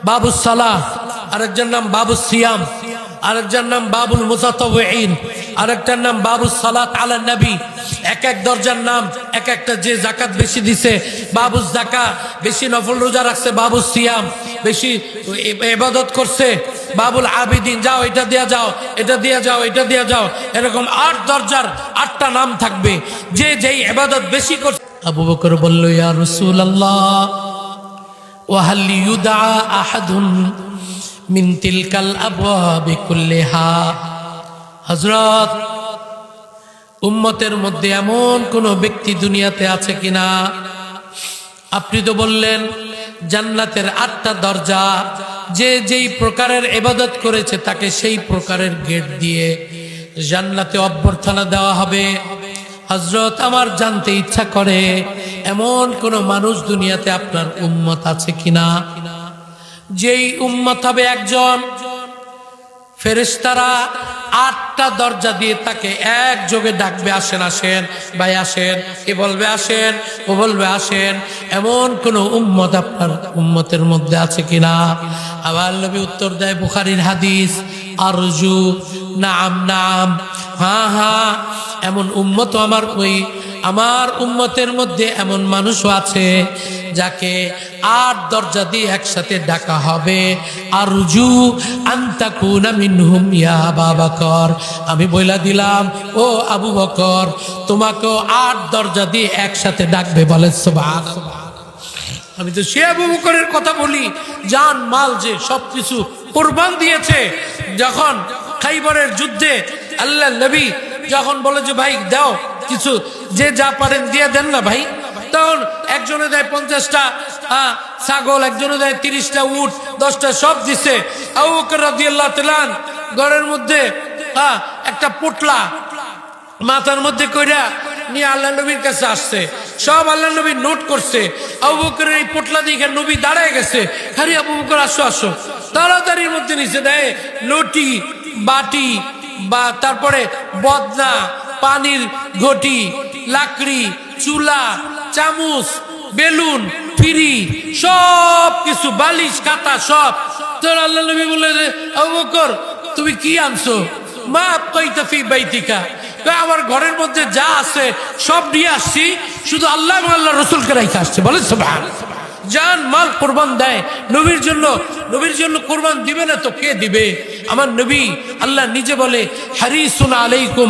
বাবুস সালাহ, আরেকটার নাম বাবুস সিয়াম, আরেকটার নাম বাবুল মুতাতাওয়িন, আরেকটার নাম বাবুস সালাত আলা নবী। এক এক দরজার নাম এক একটা। যে যাকাত বেশি দিছে বাবুস যাকা, বেশি নফল রোজা রাখছে বাবুস সিয়াম, বেশি ইবাদত করছে বাবুল আবিদিন। যাও এটা দিয়া যাও, এটা দিয়া যাও, এটা দিয়া যাও। এরকম 8 দরজার 8টা নাম থাকবে। যে যেই ইবাদত বেশি করছে। আবু বকর বলল, ইয়া রাসূলুল্লাহ ওয়া হাল ইউদা আহাদুন মিন তিলকাল আবওয়াবি কুল্লিহা। হযরত, উম্মতের মধ্যে এমন কোন ব্যক্তি দুনিয়াতে আছে কিনা? আপনি তো বললেন জান্নাতের 8টা দরজা, যে যেই প্রকারের ইবাদত করেছে তাকে সেই প্রকারের গেট দিয়ে জান্নাতে অভ্যর্থনা দেওয়া হবে। হযরত, আমার জানতে ইচ্ছা করে এমন কোন মানুষ দুনিয়াতে আপনার উম্মত আছে কিনা? যেই উম্মত হবে একজন, ফেরেশতারা 8টা দরজা দিয়ে তাকে একযোগে ডাকবে, আসেন আসেন ভাই আসেন। এ বলবে আসেন, ও বলবে আসেন। এমন কোন উম্মত আপনার উম্মতের মধ্যে আছে কিনা? আবার নবী উত্তর দেয়, বুখারীর হাদিস, আরজু নাম নাম, হ্যাঁ হ্যাঁ, এমন উম্মত আমার উম্মতের মধ্যে এমন মানুষও আছে যাকে 8 দরজা দিয়ে একসাথে ডাকা হবে। আরজু আনতাকুনা মিনহুম ইয়া আবু বকর। আমি বইলা দিলাম, ও আবু বকর, তোমাকেও 8 দরজা দিয়ে একসাথে ডাকবে। বলে সুবহানাল্লাহ। আমি তো সে আবু বকরের কথা বলি, জান মাল যে সবকিছু কুরবান দিয়েছে। যখন খাইবরের যুদ্ধে আল্লাহ নবী যখন বলে যে ভাই দাও কিছু, যে যা পারেন দিয়ে দেন না ভাই, তখন একজনে দেয় 50টা ছাগল, একজনে দেয় 30টা উট, 10টা সব দিছে। আবু বকর রাদিয়াল্লাহু তাআলা ঘরের মধ্যে একটা পোটলা মাথার মধ্যে কইরা নিয়ে আল্লাহ নবীর কাছে আসছে। সব আল্লাহ নবী নোট করছে। আবু বকরের এই পোটলা দেখে নবী দাঁড়ায় গেছে। আরে আবু বকর আসো আসো, তাড়াতাড়ির মধ্যে নিচে দেয় লটি, বাটি, বা তারপরে বদনা, পানির ঘটি, লাকড়ি, চুলা, চামচ, বেলুন, ফিরি, সব কিছু, বালিশ খাতা সব। তোর আল্লাহ নবী বলে, আবু বকর তুমি কি আনছো? মা আবকাইতা ফি বাইতিকা, আমার ঘরের মধ্যে যা আছে সব নিয়ে আসছি, শুধু আল্লাহ এবং আল্লাহ রাসূলকে রাইখা আসছে। বলে সুবহানাল্লাহ। জান মাল কোরবান দেয় নবীর জন্য। নবীর জন্য কোরবান দিবে না তো কে দিবে? আমার নবী, আল্লাহ নিজে বলে, হারিসুন আলাইকুম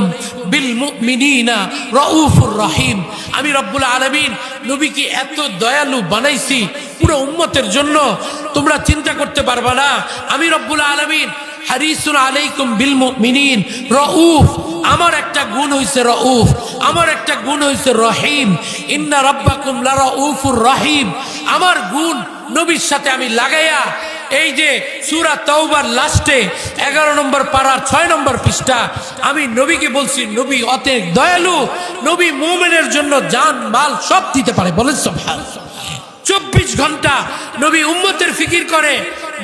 বিল মুমিনিনা রাউফুর রহিম। আমি রব্বুল আলামিন নবীকে এত দয়ালু বানাইছি পুরো উম্মতের জন্য, তোমরা চিন্তা করতে পারবা না। আমি রব্বুল আলামিন হারিসুন আলাইকুম বিল মুমিনিন রাউফ। আমার একটা গুণ হইছে রাউফ, আমার একটা গুণ হইছে রহিম। ইন্না রাব্বাকুম লা রাউফুর রহিম। আমার গুণ নবীর সাথে আমি লাগাইয়া এই যে সূরা তাওবার লাস্টে 11 নম্বর পারার 6 নম্বর পৃষ্ঠা আমি নবীকে বলছি, নবী অনেক দয়ালু, নবী মুমিনের জন্য জান মাল সব দিতে পারে। বলেন সুবহানাল্লাহ। 24 ঘন্টা নবী উম্মতের ফিকির করে,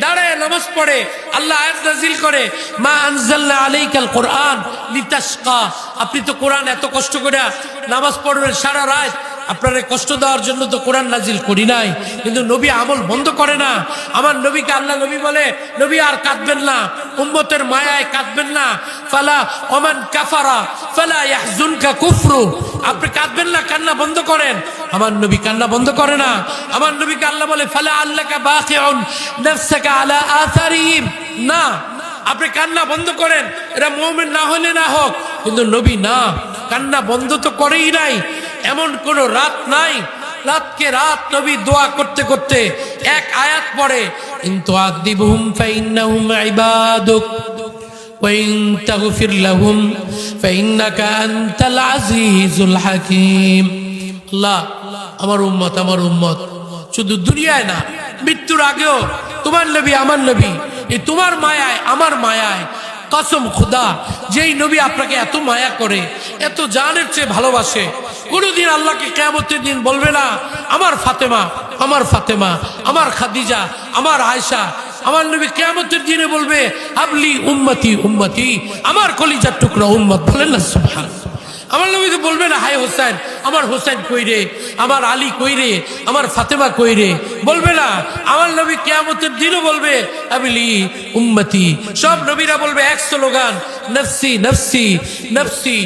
দাঁড়ায় নামাজ পড়ে, আল্লাহ আয়াত নাযিল করে, মা আনজালনা আলাইকাল কোরআন লিতাশকা। আপনি তো কোরআন এত কষ্ট করে নামাজ পড়বেন সারা রাত, আপনারে কষ্ট দেওয়ার জন্য তো কোরআন নাজিল করি নাই। কিন্তু নবী আমল বন্ধ করে না। আমার নবীকে আল্লাহ নবী বলে, নবী আর কাঁদবেন না, উম্মতের মায়ায় কাঁদবেন না। ফালা ওমান কাফারা ফালা ইয়াহজুনকা কুফরু। আপনি কাঁদবেন না, কান্না বন্ধ করেন। আমার নবী কান্না বন্ধ করে না। আমার নবীকে আল্লাহ বলে, ফালা আল্লাকা বাকিউন নাফসাকা আলা আথারিহিম। না, আপনি কান্না বন্ধ করেন, এরা মুমিন না হলে না হোক। কিন্তু নবী না, কান্না বন্ধ তো করেই নাই। এমন কোন রাত নাই, রাতকে রাত নবী দোয়া করতে করতে এক আয়াত পড়ে, ইনতু আযিবহুম ফাইন্নাহুম ইবাদুক ওয়া ইন তাগফির লাহুম ফাইন্নাকা আনতাল আজিজুল হাকীম। আল্লাহ, আমার উম্মত শুধু দুনিয়ায় না, মৃত্যুর আগেও তোমার নবী আমার নবী, এই তোমার মায়ায় আমার মায়ায়। কসম খুদা, যেই নবী আপনাকে এত মায়া করে, এত জানের চেয়ে ভালোবাসে, কোনদিন আল্লাহকে কিয়ামতের দিন বলবে না আমার ফাতেমা, আমার ফাতেমা, আমার খাদিজা, আমার আয়েশা। আমার নবী কিয়ামতের দিনে বলবে, হাবলি উম্মতি উম্মতি, আমার কলিজার টুকরা উম্মত। বলেন না সুবহানাল্লাহ। আমার নবী তো বলবে না হায় হোসেন, আমার হোসেন কই রে, আমার আলী কই রে, আমার ফাতেমা কই রে, বলবে না। আমার নবী কিয়ামতের দিনও বলবে আবিলি উম্মতি। সব নবীরা বলবে এক স্লোগান, নফসি নফসি নফসি।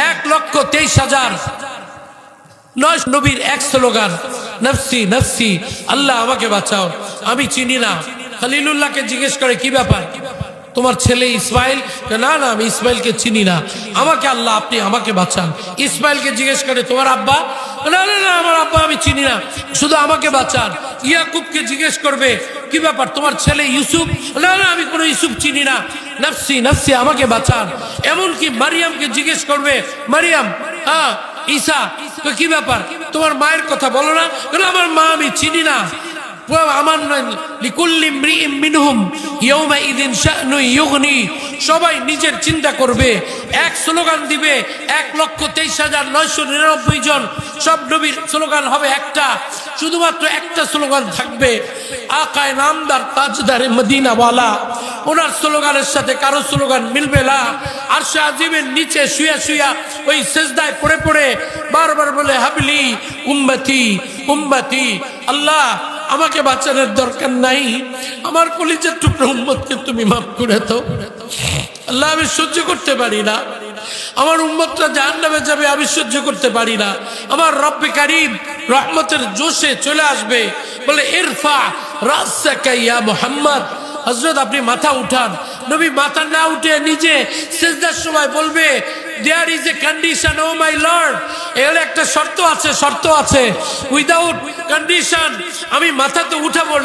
1,23,009 নবীর এক স্লোগান, নফসি নফসি, আল্লাহ আমাকে বাঁচাও, আমি চিনি না। খলিলুল্লাহকে জিজ্ঞেস করে কি ব্যাপার, তোমার ছেলে ইসমাইল? না না, আমি ইসমাইলকে চিনি না, আমাকে আল্লাহ আপনি আমাকে বাঁচান। ইসমাইলকে জিজ্ঞেস করে তোমার আব্বা? না না না, আমার আব্বা আমি চিনি না, শুধু আমাকে বাঁচান। ইয়াকুবকে জিজ্ঞেস করবে কি ব্যাপার, তোমার ছেলে ইউসুফ? না না, আমি কোনো ইউসুফ চিনি না, নফসি নফসি, আমাকে বাঁচান। এমনকি মারিয়ামকে জিজ্ঞেস করবে, মারিয়াম, হ্যাঁ ঈসা, তো কি ব্যাপার, তোমার মায়ের কথা বলো না? আমার মা আমি চিনি না। সবাই নিজের চিন্তা করবে, এক স্লোগান দিবে। 1,23,999 জন, সব নবীর স্লোগান হবে একটা, শুধুমাত্র একটা স্লোগান থাকবে, আকায়ে নামদার তাজদারে মদিনা ওয়ালা। ওনার স্লোগানের সাথে কারো স্লোগান মিলবে না। আরশে আজিমের নিচে শুয়া শুয়া ওই সেজদায় পড়ে পড়ে বারবার বলে হাবলি উম্মতি উম্মতি, আল্লাহ আমাকে বাঁচানোর দরকার নাই, আমার কলিজার টুকরো উম্মতকে তুমি মাফ করে দাও। আল্লাহ আমি সহ্য করতে পারি না, আমার উম্মতরা জাহান্নামে যাবে, আমি সহ্য করতে পারি না। আমার রব্বে কারীম রহমতের জোশে চলে আসবে, বলে ইরফা রাসাকা ইয়া মুহাম্মদ, হযরত আপনি মাথা উঠান। নবী মাথা না উঠে নিজে সিজদার সময় বলবে there is a condition, O my lord, এর একটা শর্ত আছে, শর্ত আছে, উইদাউট কন্ডিশন আমি মাথা তো উঠাবো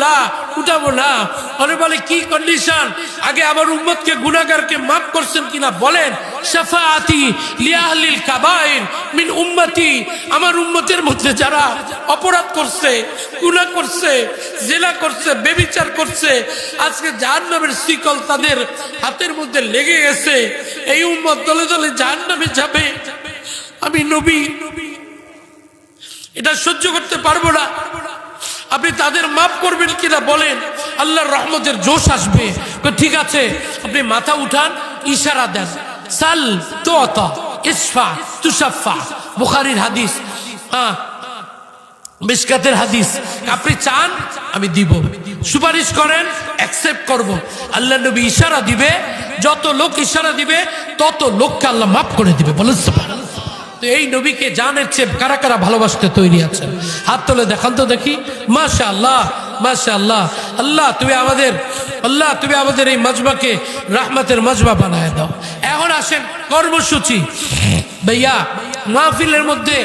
না। অনেক বলে কি কন্ডিশন? আগে আমার উম্মতকে গুনাহগারকে মাফ করছেন কিনা বলেন। শাফাআতি লিআহলিল কাবাইর মিন উম্মতি, আমার উম্মতের মধ্যে যারা অপরাধ করছে, গুনাহ করছে, জিনা করছে, ব্যভিচার করছে, আজকে জাহান্নামের শিকল তাদের হাতের মধ্যে লেগে গেছে, এই উম্মত দলে দলে জাহান্নামে যাবে, আমি নবী এটা সহ্য করতে পারবো না, আপনি তাদের মাফ করবেন কিনা বলেন। আল্লাহর রহমতের জোশ আসবে। ঠিক আছে, আপনি মাথা উঠান, ইশারা দেন, সাল তুতা ইসফা তুশাফা, বুখারীর হাদিস, মিশকাতের হাদিস। আপনি চান আমি দিব, সুপারিশ করেন অ্যাকসেপ্ট করব। আল্লাহ নবী ইশারা দিবে, যত লোক ইশারা দিবে তত লোককে আল্লাহ মাফ করে দিবে, বলেন সুবহানাল্লাহ। তো এই নবীকে জানের চেয়ে কারা কারা ভালোবাসতে তৈরি আছেন? হাত তুলে দেখান তো দেখি। মাশাআল্লাহ মাশাআল্লাহ। আল্লাহ তুমি আমাদের এই মাজমাকে রহমতের মাজমা বানায় দাও। এখন আসেন কর্মসূচি। ভাইয়া মাহফিলের মধ্যে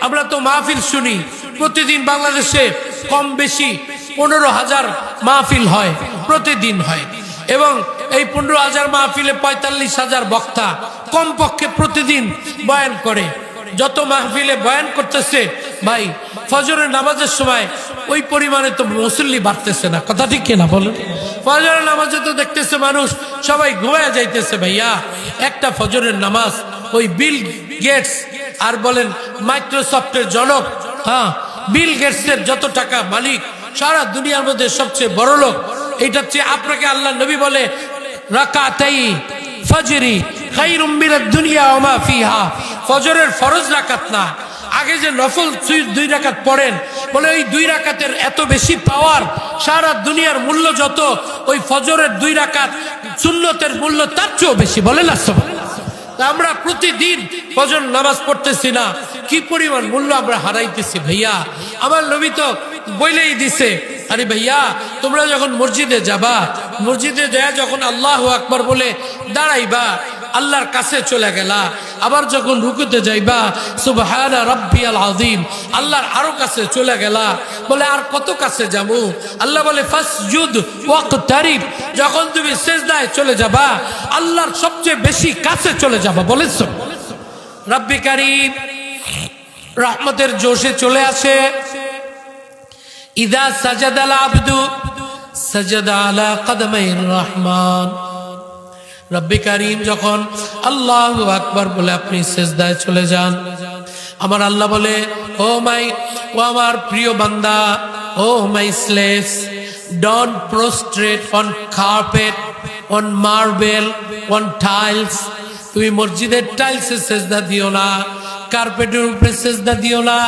আমরা তো মাহফিল শুনি, প্রতিদিন বাংলাদেশে কম বেশি 15,000 মাহফিল হয়, প্রতিদিন হয়, এবং এই 15,000 মাহফিলে 45,000 বক্তা কমপক্ষে প্রতিদিন বয়ান করে। যত মাহফিলে বয়ান করতেছে ভাই, ফজরের নামাজের সময় ওই পরিমাণে তো মুসল্লি বাড়তেছে না, কথা ঠিক কিনা বলেন? ফজরের নামাজে তো দেখতেছে মানুষ সবাই ঘুমায় যাইতেছে। ভাইয়া একটা ফজরের নামাজ ওই বিল গেটস আর বলেন মাইক্রোসফটের জনক, বিল গেটসের যত টাকা মালিক, সারা দুনিয়ার মধ্যে সবচেয়ে বড় লোক, এইটার চেয়ে আপনাকে আল্লাহ নবী বলে রাকাতাই ফজরি খায়রুম মিনাদ দুনিয়া ওয়া মা ফিহা। ফজরের ফরজ রাকাত না, আগে যে নফল 2 রাকাত পড়েন, বলে ওই 2 রাকাতের এত বেশি পাওয়ার, সারা দুনিয়ার মূল্য যত, ওই ফজরের 2 রাকাত সুন্নতের মূল্য তার চেয়েও বেশি, বলে না সুবহানাল্লাহ। আমরা প্রতিদিন ফজর নামাজ পড়তেছি না, কি পরিমাণ মূল্য আমরা হারাইতেছি। ভাইয়া আমার নবী তো বলেই দিছে, আরে ভাইয়া তোমরা যখন মসজিদে যাবা, মসজিদে যায় যখন আল্লাহু আকবার বলে দাঁড়াইবা, আল্লাহর কাছে চলে গেলা, আবার যখন রুকুতে যাইবা সুবহানা রাব্বিয়াল আযীম, আল্লাহর আরো কাছে চলে গেলা, বলে আর কত কাছে যাবো? আল্লাহ বলে ফাসজুদ ওয়াকতারিব, যখন তুমি সিজদায় চলে যাবা আল্লাহর সবচেয়ে বেশি কাছে চলে যাবা, বলেছো। রব্বে কারীম রহমতের জোশে চলে আসে। ইদা সাজাদাল আবদু সাজাদা আলা কদমাইর রহমান। রব্বে কারীম যখন আল্লাহু আকবার বলে আপনি সিজদায় চলে যান, আমার আল্লাহ বলে ও আমার প্রিয় বান্দা, O my slaves, don't prostrate on carpet, on marble, on tiles. তুমি মসজিদের টাইলসে সিজদা দিও না, কার্পেটের উপরে সিজদা দিও না।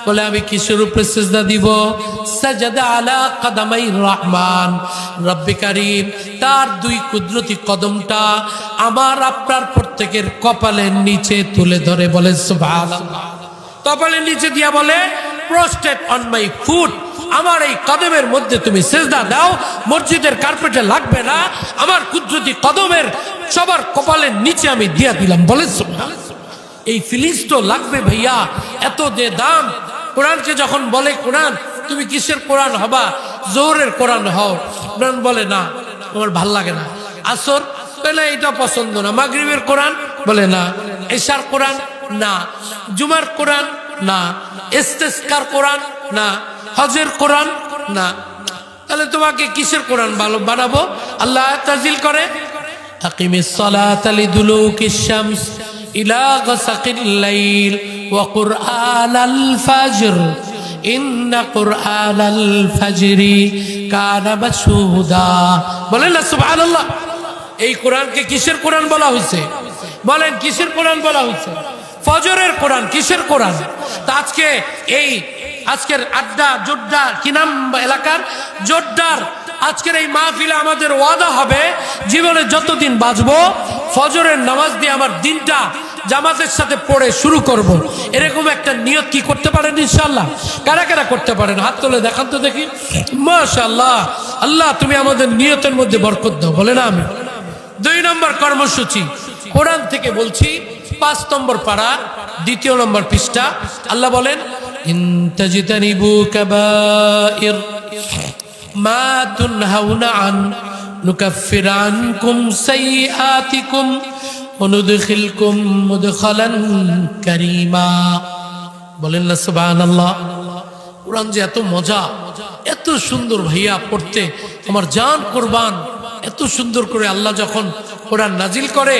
বলে আমি কিসের উপরে সিজদা দিব? সাজাদা আলা কদমাই রহমান, রব্বে কারীম তার দুই কুদরতি কদমটা আমার আপনার প্রত্যেকের কপালের নিচে তুলে ধরে বলে সুবহানাল্লাহ। কপালের নিচে দিয়া বলে প্রস্টেট অন মাই ফুট, আমার এই কদমের মধ্যে তুমি সিজদা দাও, মসজিদের কার্পেটে লাগবে না, আমার কুদরতি কদমের সবার কপালের নিচে আমি দিয়া দিলাম বলে সুবহানাল্লাহ। এই ফিলিংস তো লাগবে ভাইয়া, এত যে দাম। কোরআনকে যখন বলে কোরআন তুমি কিসের কোরআন হবা? জোহরের কোরআন হও। কোরআন বলে না আমার ভাল লাগে না। আসর বলে এটা পছন্দ না। মাগরিবের কোরআন বলে না। এশার কোরআন না। জুমার কোরআন না। ইস্তেসকার কোরআন না। হজের কোরআন না। তাহলে তোমাকে কিসের কোরআন ভালো বানাবো? আল্লাহ তাজিল করে আকিমিস সালাতা লিদুলুকিশ শামস ইলা গাসাকিল লাইল ওয়া কুরআনাল ফাজর ইন্না কুরআনাল ফাজরি কানা মাশহুদা। বলেন না সুবহানাল্লাহ। এই কোরআনকে কিসের কোরআন বলা হয়েছে? বলেন কিসের কোরআন বলা হয়েছে? ফজরের কোরআন। কিসের কোরআন? তা আজকে এই আজকের আড্ডা জোড্ডা কি নাম এলাকার জোড্ডার আজকের এই মাহফিলে আমাদের ওয়াদা হবে জীবনে যতদিন বাঁচবো ফজরের নামাজ দিয়ে আমার দিনটা জামাতের সাথে পড়ে শুরু করব। এরকম একটা নিয়ত কি করতে পারেন ইনশাআল্লাহ? কারা কারা করতে পারেন হাত তুলে দেখান তো দেখি। মাশাআল্লাহ। আল্লাহ তুমি আমাদের নিয়তের মধ্যে বরকত দাও। বলে না আমি। 2 নম্বর কর্মসূচি কোরআন থেকে বলছি, 5 নম্বর পারা 2 নম্বর পৃষ্ঠা। আল্লাহ বলেন ইন তাজতানিবু কাবাইর মা তুনহাউনা আন নুকাফির আনকুম সাইয়্যাতিকুম ওয়া নুদখিলকুম মুদখালান কারীমা। বলেন না সুবহানাল্লাহ। কোরআন যে এত মজা, এত সুন্দর ভাইয়া পড়তে আমার জান কুরবান। এত সুন্দর করে আল্লাহ যখন কোরআন নাজিল করে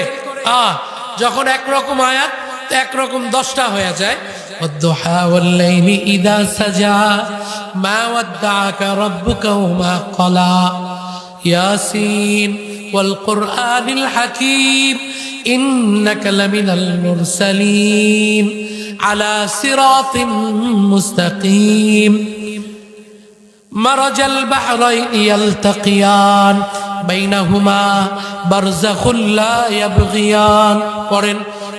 যখন একরকম আয়াত একরকম 10টা হয়ে যায়। والضحى والليل إذا سجى ما ودعك ربك وما قلى ياسين والقرآن الحكيم إنك لمن المرسلين على صراط مستقيم مرج البحرين يلتقيان بينهما برزخ لا يبغيان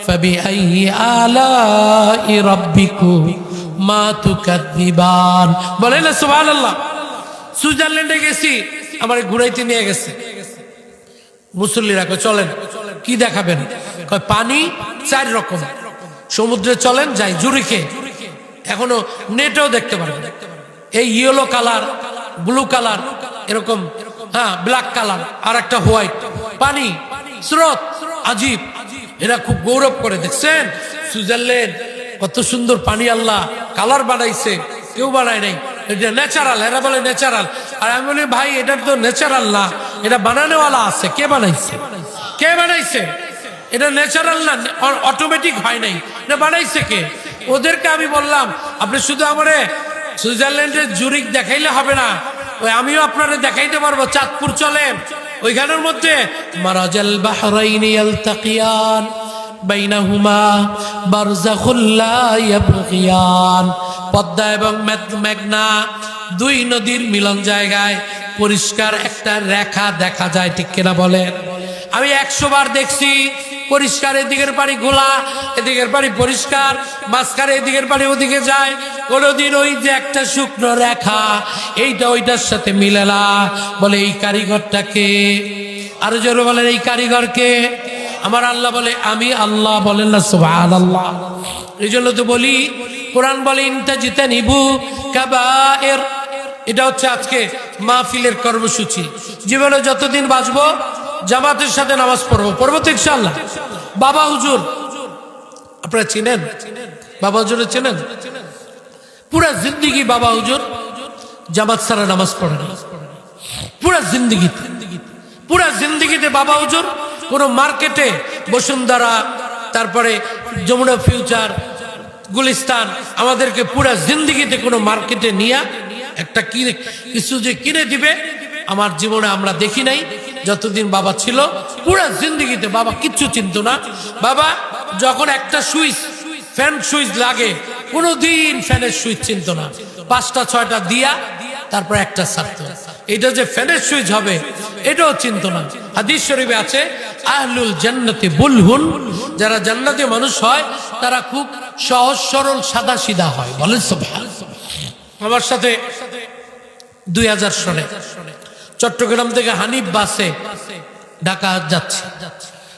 فبأي آلاء ربكما تكذبان। বলেন না সুবহানাল্লাহ। সুইজারল্যান্ডে গেছি, আমার ঘুরাইতে নিয়ে গেছে। মুসল্লিরা কয় চলেন, কি দেখাবেন? কয় পানি 4 রকম, সমুদ্রে চলেন যাই জুরিখে, এখনো নেটেও দেখতে পারবেন। এই ইয়েলো কালার, ব্লু কালার, এরকম ব্ল্যাক কালার, আর একটা হোয়াইট পানি স্রোত আজীব। এরা খুব গৌরব করে, দেখছেন সুইজারল্যান্ড কত সুন্দর পানি আল্লাহ কালার বানাইছে, কেউ বানায় নাই, এটা ন্যাচারাল। এরা বলে ন্যাচারাল। আর আমি বলি ভাই এটা তো ন্যাচারাল না, এটা বানানোওয়ালা আছে। কে বানাইছে? কে বানাইছে? এটা ন্যাচারাল না, অটোমেটিক হয় নাই, এটা বানাইছে কে? ওদেরকে আমি বললাম আপনি শুধু আমারে সুইজারল্যান্ডের জুরিক দেখাইলে হবে না, ওই আমিও আপনারা দেখাইতে পারবো। চাঁদপুর চলেন, ওইখানের মধ্যে মারাজাল বাহরাইনি ইয়ালতাকিয়ান বাইনাহুমা বারযাখুল লা ইয়াবগিয়ান। পদ্মা এবং মেঘনা 2 নদীর মিলন জায়গায় পরিষ্কার একটা রেখা দেখা যায়, ঠিক কিনা বলেন? আমি 100 বার দেখছি পরিষ্কার, এদিকের পানি ঘোলা, এদিকের পানি পরিষ্কার, মাঝখানে এদিকের পানি ওদিকে যায়। কোনদিন ওই যে একটা শুকনো রেখা এইটা ওইটার সাথে মিলে না। বলে এই কারিগরটাকে, আরো জোরে বলেন এই কারিগরকে? আমার আল্লাহ বলে আমি আল্লাহ। বলেন না সুবহানাল্লাহ। এই জন্য তো বলি কোরআন বলে ইনতাজতানিবু কাবায়ের। এটা হচ্ছে আজকে মাহফিলের কর্মসূচি। জীবনে যতদিন বাঁচবো জামাতের সাথে নামাজ পড়বো তো ইনশাআল্লাহ। বাবা হুজুর আপনারা চিনেন? বাবা হুজুরে চেনেন? পুরা জিন্দিগি বাবা হুজুর জামাত ছাড়া নামাজ পড়ে না। পুরা জিন্দিগিতে বাবা হুজুর কোন মার্কেটে বসুন্ধরা, তারপরে যমুনা ফিউচার, গুলিস্তান, আমাদেরকে পুরা জিন্দিগিতে কোনো মার্কেটে নিয়ে একটা কিছু যে কিনে দিবে আমার জীবনে আমরা দেখি নাই। যতদিন বাবা ছিল পুরা জিন্দিগিতে বাবা কিচ্ছু চিনত না। বাবা যখন একটা সুইচ ফ্যান সুইচ লাগে, কোনোদিন ফ্যানের সুইচ চিনত না, 5টা 6টা দিয়া তারপর একটা ছাড়তো। এটা যে ফ্যানের সুইচ হবে এটাও চিন্ত না। হাদিস শরীফে আছে আহলুল জান্নাতি বুলহুন, যারা জান্নাতি মানুষ হয় তারা খুব সহজ সরল সাদা সিধা হয়। বলেন সুবহানাল্লাহ। আমার সাথে 2000 সনে চট্টগ্রাম থেকে হানিফ বাসে ঢাকা যাচ্ছে,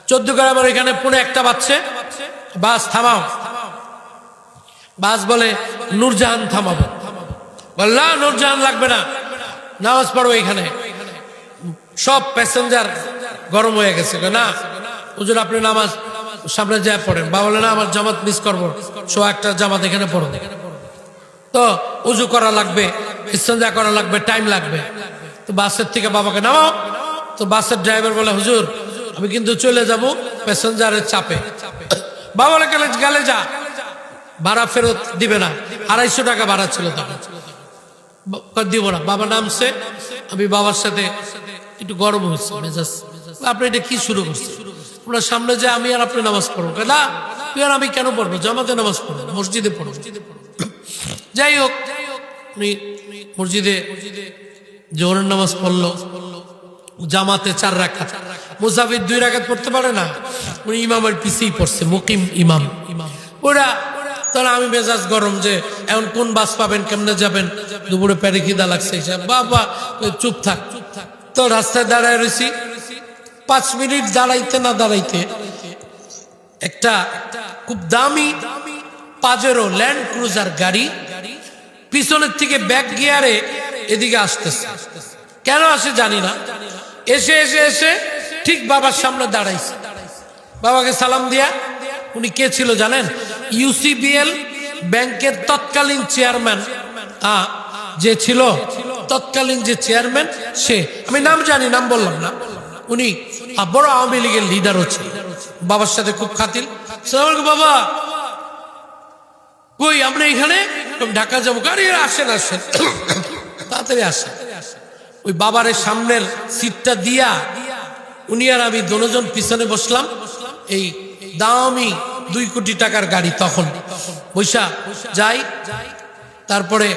14 গ্রামের এখানে পুনে একটা বাজছে, বাস থামাও। বাস বলে নূরজাহান থামাবো। বললা নূরজাহান লাগবে না, নামাজ পড়ো এখানে। সব প্যাসেঞ্জার গরম হয়ে গেছে, না হুজুর আপনি নামাজ সামনে যায় পড়েন। বা বলে না আমার জামাত মিস করবো, 100 জামাত এখানে পড়ো। তো উজু করা লাগবে, ইস্তেঞ্জা করা লাগবে, টাইম লাগবে। তো বাসের থেকে বাবাকে নামাও। তো বাসের ড্রাইভার বলে হুজুর আমি কিন্তু চলে যাব প্যাসেঞ্জারের চাপে। বাবা বলে গেলে যা, ভাড়া ফেরত দিবে না। 250 টাকা ভাড়া ছিল তখন, দিব না। বাবা নামছে, আমি বাবার সাথে একটু গরম হয়েছে মেজাজ। আপনি এটা কি শুরু করছেন? আপনার সামনে যে আমি আর আপনি নামাজ পড়বো না, তুই আর আমি কেন পড়বো? জামাতে নামাজ পড়বো, মসজিদে পড়বো। যাই হোক উনি মসজিদে জোহরের নামাজ পড়লো, জামাতে 4 রাকাত, মুসাফির 2 রাকাত পড়তে পারে না, উনি ইমামের পিছেই পড়ছে, মুকিম ইমাম। ওরা তাহলে আমি মেজাজ গরম যে এখন কোন বাস পাবেন, কেমনে যাবেন, দুপুরে পেটে খিদা লাগছে। বাবা চুপ থাক। তো রাস্তায় দাঁড়ায় রয়েছি, 5 মিনিট দাঁড়াইতে না দাঁড়াইতে একটা খুব দামি পাজেরো ল্যান্ড ক্রুজার গাড়ি পিছনের থেকে ব্যাক গিয়ারে এদিকে আসতেছে। কেন আসে জানি না, এসে এসে এসে ঠিক বাবার সামনে দাঁড়াইছে। বাবাকে সালাম দিয়া, উনি কে ছিল জানেন? ইউসিবিএল ব্যাংকের তৎকালীন চেয়ারম্যান যে ছিল, তৎকালীন যে চেয়ারম্যান সে, আমি নাম জানি, নাম বললাম না। উনি বড় আওয়ামী লীগের লিডারও ছিল। বাবার সাথে খুব খাতির। সালাম আলাইকুম বাবা, কই আপনি এখানে? ঢাকা যাবো। গাড়ি আসেন আসেন, তাড়াতাড়ি আসেন। ওই বাবারের সামনের সিটটা দিয়া উনি আর আমি দুজন পিছনে বসলাম। এই দামি 2 কোটি টাকার গাড়ি তখন বৈশা যাই। তারপরে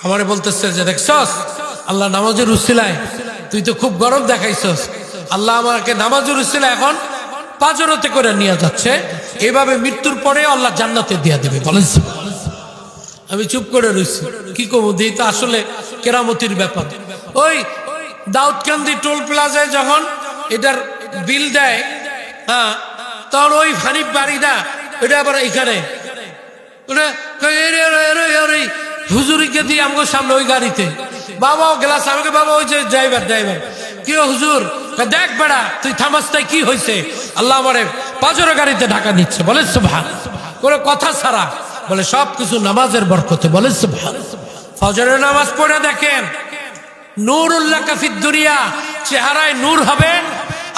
আমারে বলতেছে যে দেখছস আল্লাহ নামাজের উসিলায় তুই তো খুব গরম দেখাইছস, আল্লাহ আমাকে নামাজের উসিলায় এখন পাজরতে করে নিয়ে যাচ্ছে, এভাবে মৃত্যুর পরে আল্লাহ জান্নাতে দিয়া দেবে। বলেন আমি চুপ করে রয়েছি, কি করবো? দিই তো আসলে কেরামতির ব্যাপার। ওই দাউদকান্দি টোল প্লাজায় যখন এটার বিল দেয়, হ্যাঁ, তখন ওই হানিফ বাড়িটা এটা আবার এখানে হুজুরিকে দিয়ে আমাকে সামনে ওই গাড়িতে। বাবাও গ্লাস আমাকে, বাবা ওই যে ড্রাইভার কি হুজুর, দেখ বেড়া তুই থামাস তাই কি হয়েছে? আল্লাহ আমারে পাজর গাড়িতে ঢাকা নিচ্ছে। বলে সুবহানাল্লাহ, কোনো কথা ছাড়া বলে সবকিছু নামাজের বরকতে। বলে সুবহানাল্লাহ। ফজরের নামাজ পড়ে দেখেন, নূরুল্লাহ কাফিদ দুনিয়া, চেহারায় নূর হবে।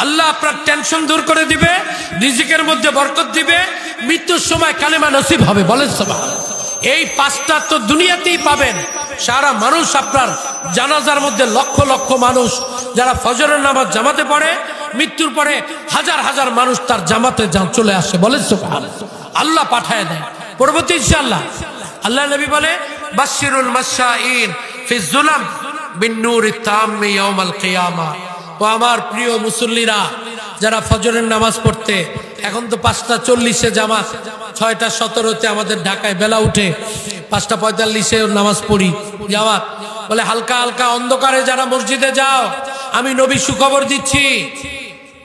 আল্লাহ আপনার টেনশন দূর করে দিবে, রিজিকের মধ্যে বরকত দিবে, মৃত্যুর সময় কালেমা নসিব হবে। বলেন সুবহানাল্লাহ। এই 5টা তো দুনিয়াতেই পাবেন। সারা মানুষ আপনার জানাজার মধ্যে লক্ষ লক্ষ মানুষ যারা ফজরের নামাজ জামাতে পড়ে, মৃত্যুর পরে হাজার হাজার মানুষ তার জামাতে চলে আসে। বলেন সুবহানাল্লাহ। আল্লাহ পাঠায় দেয় পরবর্তী ইনশাআল্লাহ। আল্লাহ নবী বলে বাশশিরুল মাশাইন ফিজ যুলাম বিন নূরিত তাম্মি ইয়াউমাল কিয়ামা। ও আমার প্রিয় মুসল্লিরা, যারা ফজরের নামাজ পড়তে, এখন তো 5টা 40-এ জামাত, 6টা 17-তে আমাদের ঢাকায় বেলা উঠে, 5টা 45-এ নামাজ পড়ি জামাত। বলে হালকা হালকা অন্ধকারে যারা মসজিদে যাও, আমি নবী সুখবর দিচ্ছি,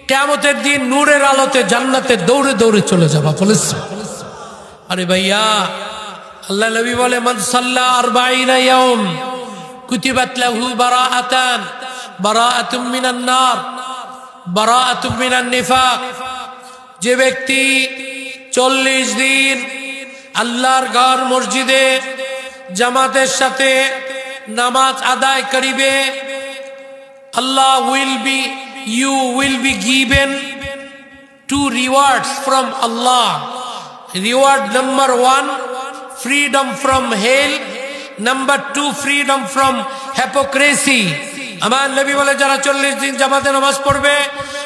কিয়ামতের দিন নূরের আলোতে জান্নাতে দৌড়ে দৌড়ে চলে যাবা। বলে আরে ভাইয়া, আল্লাহ নবী বলে মান সাল্লা 40 ইয়াউম কুতিবাত লাহু বারাআতান, বারাআতুম মিনান নার, বারাআতুম মিনান নিফাক। যে ব্যক্তি 40 দিন আল্লাহর ঘর মসজিদে জামাতের সাথে নামাজ আদায় করিবে, আল্লাহ you will be given 2 rewards from Allah. Reward number 1, freedom from hell. Number 2, freedom from hypocrisy. আমার নবী বলে যারা 40 দিন জামাতে নামাজ পড়বে,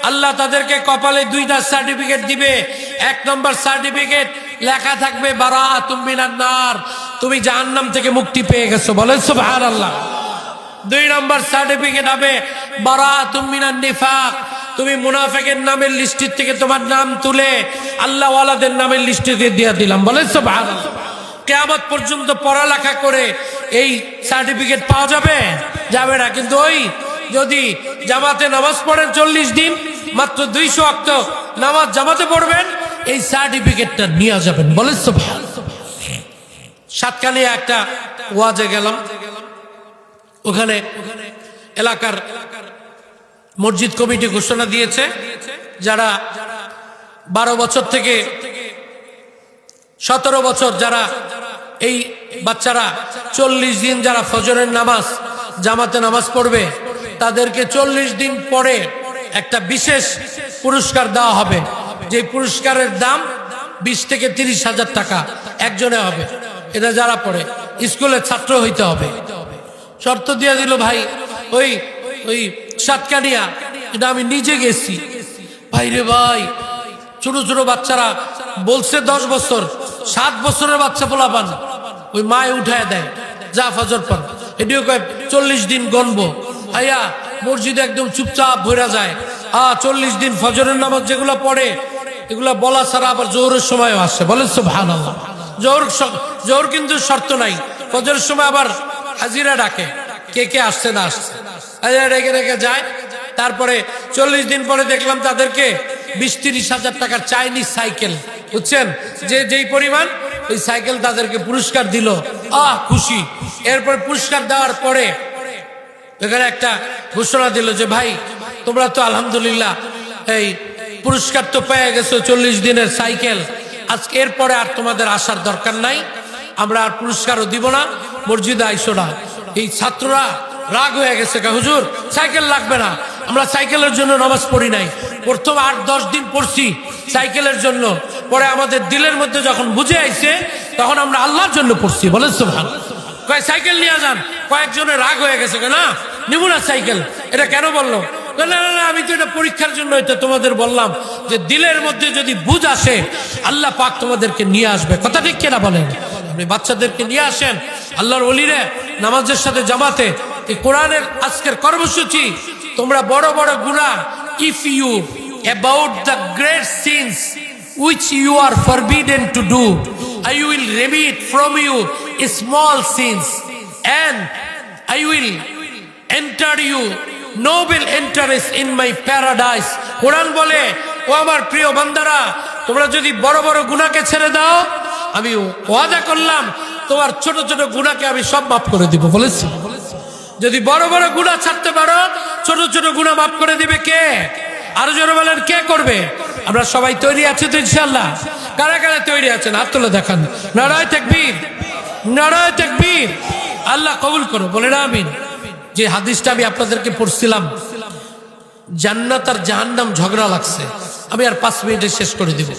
আল্লাহ তাদেরকে কপালে 2টা সার্টিফিকেট দিবে। 1 নম্বর সার্টিফিকেট লেখা থাকবে বারাআতুম মিনান নার, তুমি জাহান্নাম থেকে মুক্তি পেয়ে গেছো। বলেন সুবহানাল্লাহ। 2 নম্বর সার্টিফিকেট হবে বারাআতুম মিনান নিফাক, তুমি মুনাফিকের নামের লিস্ট থেকে তোমার নাম তুলে আল্লাহ ওয়ালাদের নামের লিস্টে দিয়ে দিলাম। বলেন সুবহানাল্লাহ। কিয়ামত পর্যন্ত পড়ালেখা করে এই সার্টিফিকেট পাওয়া যাবে? যাবে না। কিন্তু ওই যদি জামাতে নামাজ পড়েন 40 দিন, মাত্র 200 ওয়াক্ত নামাজ জামাতে পড়বেন, এই সার্টিফিকেটটা নিয়ে যাবেন। বলেন সুবহানাল্লাহ। সাতকানিয়া একটা ওয়াজে গেলাম, ওখানে এলাকার মসজিদ কমিটি ঘোষণা দিয়েছে যারা 12 বছর থেকে 17 বছর যারা এই বাচ্চারা 40 দিন যারা ফজরের নামাজ জামাতে নামাজ পড়বে তাদেরকে 40 দিন পরে একটা বিশেষ পুরস্কার দেওয়া হবে, যে পুরস্কারের দাম 20 থেকে 30 হাজার টাকা একজনে হবে। এটা যারা পড়ে স্কুলের ছাত্র হইতে হবে। শর্ত দিয়ে দিল ভাই ওই ওই সাতকানিয়া, এটা আমি নিজে গেছি ভাই রে ভাই। ছোট ছোট বাচ্চারা বলছে 10 বছর, 7 বছরের বাচ্চা পোলাপান ওই মায়ে উঠায় দেয়, যা ফজর পর। এটিও কয় 40 দিন গণবো। আয়া মসজিদে একদম চুপচাপ ভরা যায়। 40 দিন ফজরের নামাজ যেগুলো পড়ে এগুলা বলা ছাড়া আবার জোহরের সময়ও আসে। বলেন সুবহানাল্লাহ। জোহর কিন্তু শর্ত নাই, ফজরের সময় আবার হাজিরা ডাকে, কে কে আসছে না আসছে, রেখে রেখে যায়। তারপরে 40 দিন পরে দেখলাম তাদেরকে 20-30 হাজার টাকার চাইনিজ সাইকেল, বুঝছেন, যেই পরিমাণ ওই সাইকেল তাদেরকে পুরস্কার দিল। খুশি। এরপর পুরস্কার দেওয়ার পরে এখানে একটা ঘোষণা দিল যে ভাই তোমরা তো আলহামদুলিল্লাহ এই পুরস্কার তো পেয়ে গেছো 40 দিনের সাইকেল, আজকে এরপরে আর তোমাদের আসার দরকার নাই, আমরা আর পুরস্কারও দিব না, মসজিদে আইসো না। এই ছাত্ররা রাগ হয়ে গেছে, হুজুর সাইকেল লাগবে না, আমরা সাইকেলের জন্য নামাজ পড়ি নাই, প্রথম 8-10 দিন পড়ছি সাইকেলের জন্য, পরে আমাদের দিলের মধ্যে যখন বুঝে আইছে তখন আমরা আল্লাহর জন্য পড়ছি। বলেন সুবহানাল্লাহ। কয় সাইকেল নিয়ে যান। কয়েকজনের রাগ হয়ে গেছে, না নিব না সাইকেল। এটা কেন বললো? না না না, আমি তো এটা পরীক্ষার জন্য এটা তোমাদের বললাম যে দিলের মধ্যে যদি বুঝ আসে আল্লাহ পাক তোমাদেরকে নিয়ে আসবে। কথা ঠিক কিনা বলেন? আপনি বাচ্চাদেরকে নিয়ে আসেন আল্লাহর ওলিরে নামাজের সাথে জামাতে। এই কোরআনের আজকের কর্মসূচি, তোমরা বড় বড় গুনাহ, if you about the great sins which you are forbidden to do, I will remit from you small sins and I will enter you noble interest in my paradise. কোরআন বলে, ও আমার প্রিয় বান্দারা, তোমরা যদি বড় বড় গুনাহকে ছেড়ে দাও, আমি ওয়াদা করলাম তোমার ছোট ছোট গুনাহকে আমি সব মাফ করে দিব। বলেছি যদি বড় বড় গুনাহ ছাড়তে পারো, ছোট ছোট গুনাহ মাফ করে দিবে কে? আরো জোরে বলেন, কে করবে? আমরা সবাই তৈরি আছি তো ইনশাআল্লাহ? কারা কারা তৈরি আছেন হাত তুলে দেখান। নারায়ে তাকবীর, নারায়ে তাকবীর। আল্লাহ কবুল করো, বলেন আমিন। যে হাদিসটা আমি আপনাদেরকে পড়ছিলাম, জান্নাত আর জাহান্নাম ঝগড়া লাগছে, আমি আর 5 মিনিটে শেষ করে দিব।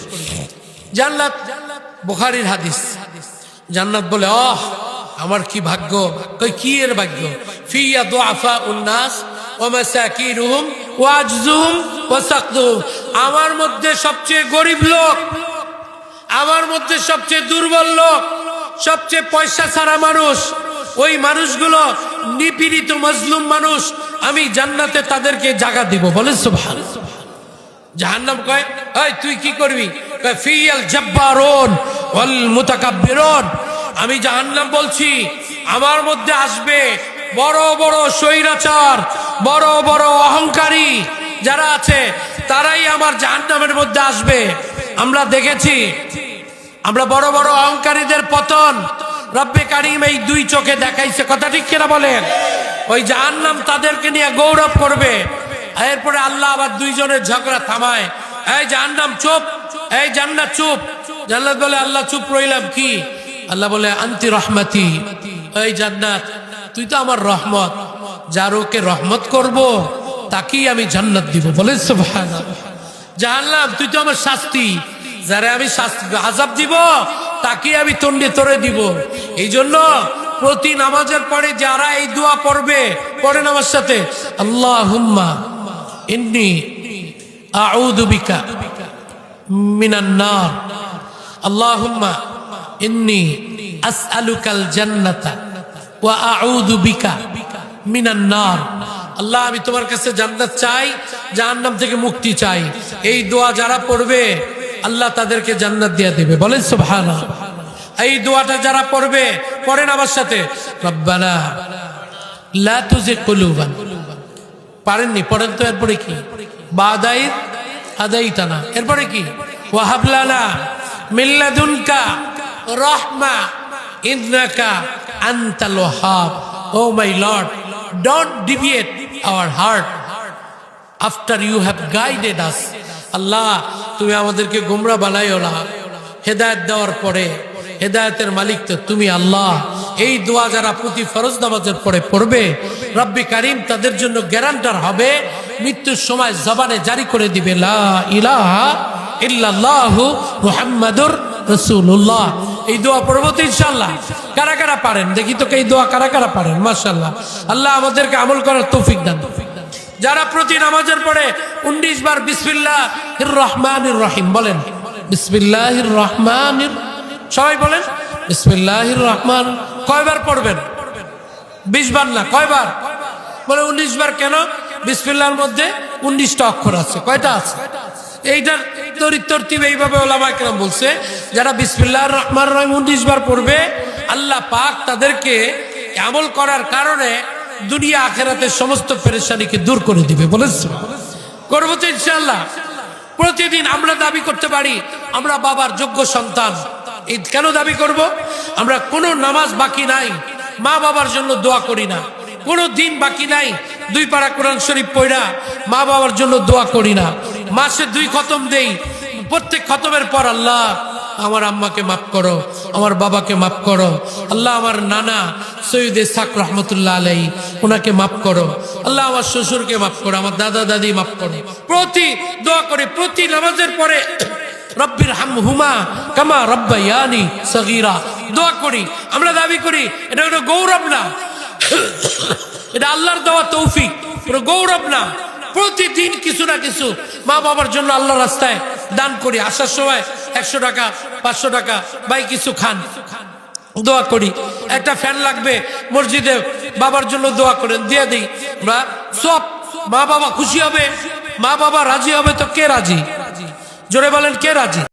জান্নাত, বুখারীর হাদিস। জান্নাত বলে, আমার কি ভাগ্য। কই কি এর ভাগ্য? ফিয়া দুআফাউন নাস ওয়া মাসাকিনুহুম ওয়া আজজুহুম ওয়া সাকদুহুম। আমার মধ্যে সবচেয়ে গরিব লোক, আমার মধ্যে সবচেয়ে দুর্বল লোক, সবচেয়ে পয়সা ছাড়া মানুষ, ওই মানুষগুলো নিপীড়িত মজলুম মানুষ, আমি জান্নাতে তাদেরকে জায়গা দিব। বলেন সুবহানাল্লাহ। জাহান্নাম কয়, এই তুই কি করবি? কয় ফিয়াল জাব্বারুন ওয়াল মুতাকাব্বিরুন। আমি জাহান্নাম বলছি, আমার মধ্যে আসবে বড় বড় স্বৈরাচার, বড় বড় অহংকারী যারা আছে, তারাই আমার জাহান্নামের মধ্যে আসবে। আমরা দেখেছি, আমরা বড় বড় অহংকারীদের পতন রব্বে কারীম এই 2 চোখে দেখাইছে। কথা ঠিক কিনা বলেন? ওই জাহান্নাম তাদেরকে নিয়ে গৌরব করবে। এরপরে আল্লাহ আবার 2 জনের ঝগড়া থামায়, এই জাহান্নাম চুপ, এই জান্নাত চুপ। জান্নাত বলে, আল্লাহ চুপ রইলাম কি? আল্লাহ বলে, আনতি রহমতি। এই জান্নাত, তুই তো আমার রহমত, যার ওকে রহমত করব তাকেই আমি জান্নাত দিব। বলে সুবহানাল্লাহ। জাহান্নাম, তুই তো আমার শাস্তি, যারা আমি শাস্তি আযাব দিব তাকেই আমি তন্ডে তরে দিব। এই জন্য প্রতি নামাজের পরে যারা এই দোয়া পড়বে, পড়েন আমার সাথে, আল্লাহুম্মা ইন্নী আউযু বিকা মিনান নার, আল্লাহুম্মা ইন্নী আসআলুকাল জান্নাতা ওয়া আউযু বিকা মিনান নার। আল্লাহ, আমি তোমার কাছে জান্নাত চাই, জাহান্নাম থেকে মুক্তি চাই। এই দোয়া যারা পড়বে আল্লাহ তাদেরকে জান্নাত দিয়ে দেবে। বলেন সুবহানাল্লাহ। এই দোয়াটা যারা পড়বে, পড়েন আমার সাথে, রব্বানা লা তুযিগ কুলুবানা। পারেননি, পড়েন তো। এরপরে কি? বাদাইত আদাইতানা। এরপরে কি? ওয়াহাব লানা মিন লাদুনকা রাহমা ইন্নাকা আনতাল ওয়াহাব। O my lord, don't deviate our heart after you have guided us. Allah, তুমি আমাদেরকে গোমরা বানাইও না। হেদায়েত দেওয়ার পরে হেদায়েতের মালিক তো তুমি আল্লাহ। এই দোয়া যারা প্রতি ফরজ নামাজের পরে পড়বে, রব্বি কারীম তাদের জন্য গ্যারান্টার হবে, মৃত্যুর সময় জবানে জারি করে দিবে লা ইলাহা ইল্লাল্লাহু মুহাম্মাদুর রাসূলুল্লাহ। এই দোয়া পড়বো তো ইনশাআল্লাহ। কারা কারা পারেন দেখি তো, এই দোয়া কারা কারা পারেন? মাশাআল্লাহ। আল্লাহ আমাদেরকে আমল করার তৌফিক দান। যারা প্রতি নামাজের পরে 19 বার বিসমিল্লাহির রহমানির রহিম বলেন, বিসমিল্লাহির রহমানির, সবাই বলেন বিসমিল্লাহির রহমান। কয়বার পড়বেন? 20 বার না, কয়বার? বলে 19 বার। কেন? বিসমিল্লাহর মধ্যে 19টা অক্ষর আছে। কয়টা আছে? এইটার তরতিব এইভাবে ওলামায়ে কেরাম বলছে, যারা বিসমিল্লাহির রহমানির রহিম 19 বার পড়বে, আল্লাহ পাক তাদেরকে আমল করার কারণে দুনিয়া আখিরাতের সমস্ত পেরেশানিকে দূর করে দিবে। বলেছেন করবো তো ইনশাআল্লাহ। প্রতিদিন আমরা দাবি করতে পারি আমরা বাবার যোগ্য সন্তান। ঈদ কেন দাবি করব? আমরা কোনো নামাজ বাকি নাই মা বাবার জন্য দোয়া করি না, কোনো দিন বাকি নাই 2 পারা কোরআন শরীফ পড়া মা বাবার জন্য দোয়া করি না, মাসে 2 খতম দেই, প্রত্যেক খতমের পর আল্লাহ আমার আম্মাকে মাফ করো, আমার বাবাকে মাফ করো, আল্লাহ আমার নানা সৈয়দ ইসহাক রহমতুল্লাহ আলাইহি ওনাকে মাফ করো, আল্লাহ আমার শ্বশুরকে মাফ করো, আমার দাদা দাদি মাফ করো। প্রতি দোয়া করে প্রতি নামাজের পরে রব্বির হামহুমা কামা রব্বায়ানি সগীরা দোয়া করি। আমরা দাবি করি এটা কোনো গৌরব না, এটা আল্লাহর দেওয়া তৌফিক, কোনো গৌরব না। প্রতিদিন কিছু না কিছু মা বাবার জন্য আল্লাহ রাস্তায় দান করি। আসার সময় 100 টাকা 500 টাকা ভাই কিছু খান, দোয়া করি। একটা ফ্যান লাগবে মসজিদে, বাবার জন্য দোয়া করেন, দিয়ে দিই। বা সব মা বাবা খুশি হবে, মা বাবা রাজি হবে। তো কে রাজি? জোরে বলেন, কে রাজি?